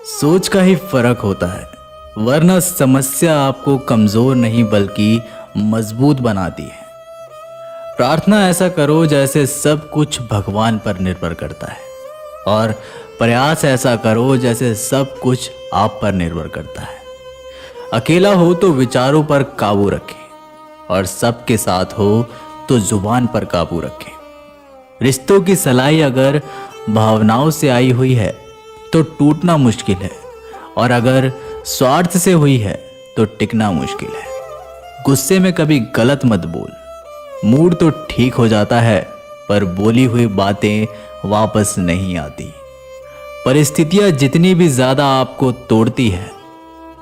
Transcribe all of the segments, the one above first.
सोच का ही फर्क होता है, वरना समस्या आपको कमजोर नहीं बल्कि मजबूत बनाती है। प्रार्थना ऐसा करो जैसे सब कुछ भगवान पर निर्भर करता है, और प्रयास ऐसा करो जैसे सब कुछ आप पर निर्भर करता है। अकेला हो तो विचारों पर काबू रखें, और सबके साथ हो तो जुबान पर काबू रखें। रिश्तों की सलाई अगर भावनाओं से आई हुई है तो टूटना मुश्किल है, और अगर स्वार्थ से हुई है तो टिकना मुश्किल है। गुस्से में कभी गलत मत बोल। मूड तो ठीक हो जाता है, पर बोली हुई बातें वापस नहीं आती। परिस्थितियां जितनी भी ज्यादा आपको तोड़ती है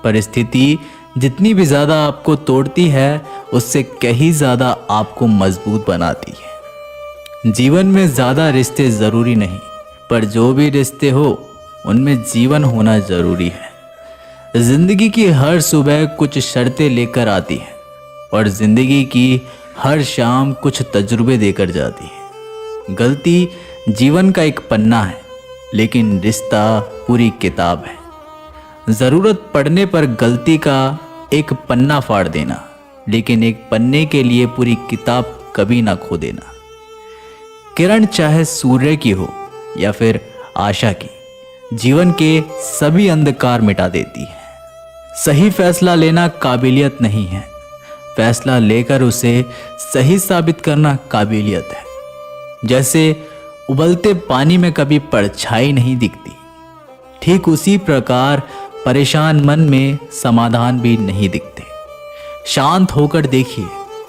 परिस्थिति जितनी भी ज्यादा आपको तोड़ती है उससे कहीं ज्यादा आपको मजबूत बनाती है। जीवन में ज्यादा रिश्ते जरूरी नहीं, पर जो भी रिश्ते हो उनमें जीवन होना जरूरी है। जिंदगी की हर सुबह कुछ शर्तें लेकर आती है, और जिंदगी की हर शाम कुछ तजुर्बे देकर जाती है। गलती जीवन का एक पन्ना है, लेकिन रिश्ता पूरी किताब है। जरूरत पड़ने पर गलती का एक पन्ना फाड़ देना, लेकिन एक पन्ने के लिए पूरी किताब कभी ना खो देना। किरण चाहे सूर्य की हो या फिर आशा की, जीवन के सभी अंधकार मिटा देती है। सही फैसला लेना काबिलियत नहीं है, फैसला लेकर उसे सही साबित करना काबिलियत है। जैसे उबलते पानी में कभी परछाई नहीं दिखती, ठीक उसी प्रकार परेशान मन में समाधान भी नहीं दिखते। शांत होकर देखिए,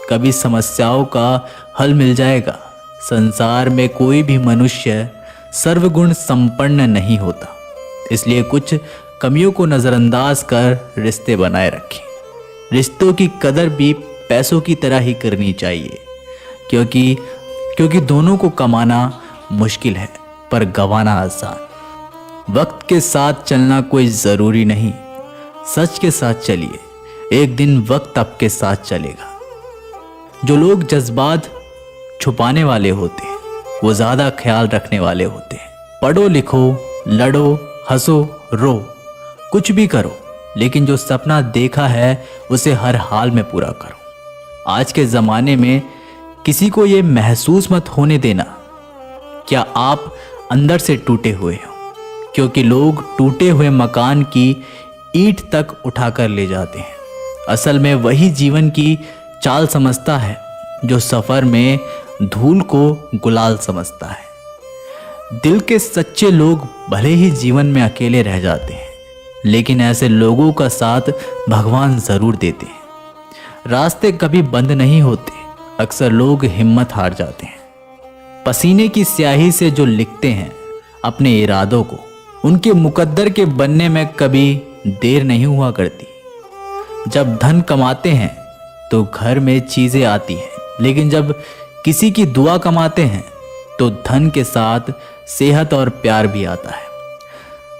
कभी समस्याओं का हल मिल जाएगा। संसार में कोई भी मनुष्य सर्वगुण संपन्न नहीं होता, इसलिए कुछ कमियों को नजरअंदाज कर रिश्ते बनाए रखें। रिश्तों की कदर भी पैसों की तरह ही करनी चाहिए, क्योंकि दोनों को कमाना मुश्किल है पर गंवाना आसान। वक्त के साथ चलना कोई जरूरी नहीं, सच के साथ चलिए, एक दिन वक्त आपके साथ चलेगा। जो लोग जज्बात छुपाने वाले होते हैं वो ज्यादा ख्याल रखने वाले होते हैं। पढ़ो लिखो, लड़ो, हंसो, रो, कुछ भी करो, लेकिन जो सपना देखा है उसे हर हाल में पूरा करो। आज के जमाने में किसी को ये महसूस मत होने देना क्या आप अंदर से टूटे हुए हो, क्योंकि लोग टूटे हुए मकान की ईंट तक उठाकर ले जाते हैं। असल में वही जीवन की चाल समझता है जो सफर में धूल को गुलाल समझता है। दिल के सच्चे लोग भले ही जीवन में अकेले रह जाते हैं, लेकिन ऐसे लोगों का साथ भगवान जरूर देते हैं। रास्ते कभी बंद नहीं होते, अक्सर लोग हिम्मत हार जाते हैं। पसीने की स्याही से जो लिखते हैं अपने इरादों को, उनके मुकद्दर के बनने में कभी देर नहीं हुआ करती। जब धन कमाते हैं तो घर में चीजें आती हैं, लेकिन जब किसी की दुआ कमाते हैं तो धन के साथ सेहत और प्यार भी आता है।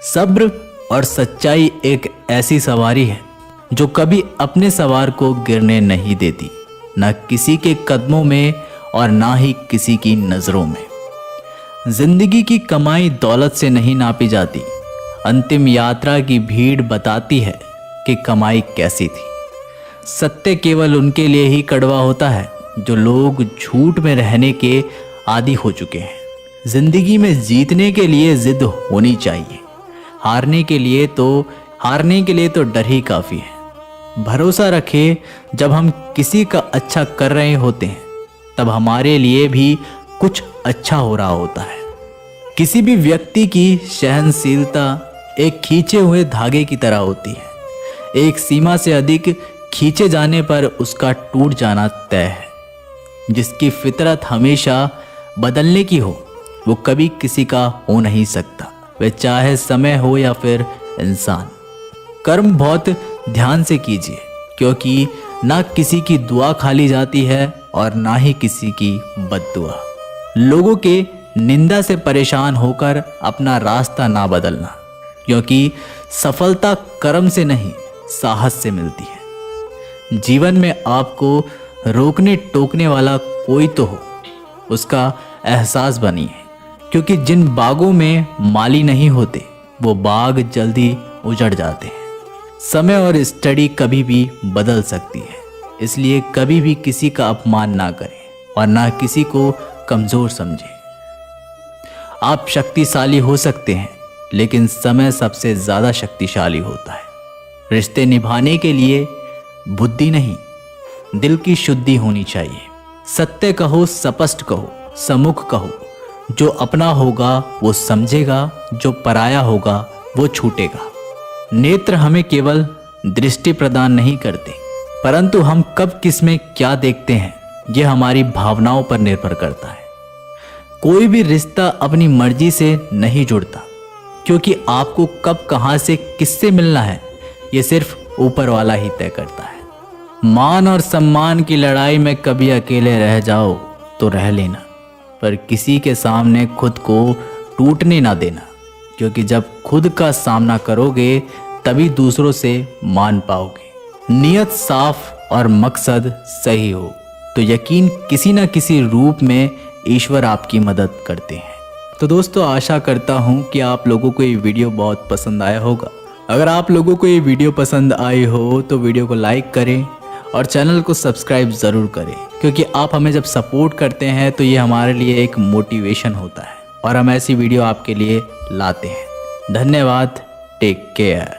सब्र और सच्चाई एक ऐसी सवारी है जो कभी अपने सवार को गिरने नहीं देती, ना किसी के कदमों में और ना ही किसी की नजरों में। जिंदगी की कमाई दौलत से नहीं नापी जाती, अंतिम यात्रा की भीड़ बताती है कि कमाई कैसी थी। सत्य केवल उनके लिए ही कड़वा होता है जो लोग झूठ में रहने के आदी हो चुके हैं। जिंदगी में जीतने के लिए जिद होनी चाहिए, हारने के लिए तो डर ही काफी है। भरोसा रखें, जब हम किसी का अच्छा कर रहे होते हैं तब हमारे लिए भी कुछ अच्छा हो रहा होता है। किसी भी व्यक्ति की सहनशीलता एक खींचे हुए धागे की तरह होती है। एक सीमा से अधिक खींचे जाने पर उसका टूट जाना तय है। जिसकी फितरत हमेशा बदलने की हो वो कभी किसी का हो नहीं सकता, वह चाहे समय हो या फिर इंसान। कर्म बहुत ध्यान से कीजिए, क्योंकि ना किसी की दुआ खाली जाती है और ना ही किसी की बद्दुआ। लोगों के निंदा से परेशान होकर अपना रास्ता ना बदलना, क्योंकि सफलता कर्म से नहीं साहस से मिलती है। जीवन में आपको रोकने टोकने वाला कोई तो हो, उसका एहसास बनिए, क्योंकि जिन बागों में माली नहीं होते वो बाग जल्दी उजड़ जाते हैं। समय और स्टडी कभी भी बदल सकती है, इसलिए कभी भी किसी का अपमान ना करें और ना किसी को कमज़ोर समझें। आप शक्तिशाली हो सकते हैं, लेकिन समय सबसे ज़्यादा शक्तिशाली होता है। रिश्ते निभाने के लिए बुद्धि नहीं, दिल की शुद्धि होनी चाहिए। सत्य कहो, स्पष्ट कहो, सम्मुख कहो। जो अपना होगा वो समझेगा, जो पराया होगा वो छूटेगा। नेत्र हमें केवल दृष्टि प्रदान नहीं करते, परंतु हम कब किस में क्या देखते हैं यह हमारी भावनाओं पर निर्भर करता है। कोई भी रिश्ता अपनी मर्जी से नहीं जुड़ता, क्योंकि आपको कब कहां से किससे मिलना है यह सिर्फ ऊपर वाला ही तय करता है। मान और सम्मान की लड़ाई में कभी अकेले रह जाओ तो रह लेना, पर किसी के सामने खुद को टूटने ना देना, क्योंकि जब खुद का सामना करोगे तभी दूसरों से मान पाओगे। नियत साफ और मकसद सही हो तो यकीन किसी न किसी रूप में ईश्वर आपकी मदद करते हैं। तो दोस्तों, आशा करता हूँ कि आप लोगों को ये वीडियो बहुत पसंद आया होगा। अगर आप लोगों को ये वीडियो पसंद आई हो तो वीडियो को लाइक करें और चैनल को सब्सक्राइब ज़रूर करें, क्योंकि आप हमें जब सपोर्ट करते हैं तो ये हमारे लिए एक मोटिवेशन होता है और हम ऐसी वीडियो आपके लिए लाते हैं। धन्यवाद। Take care.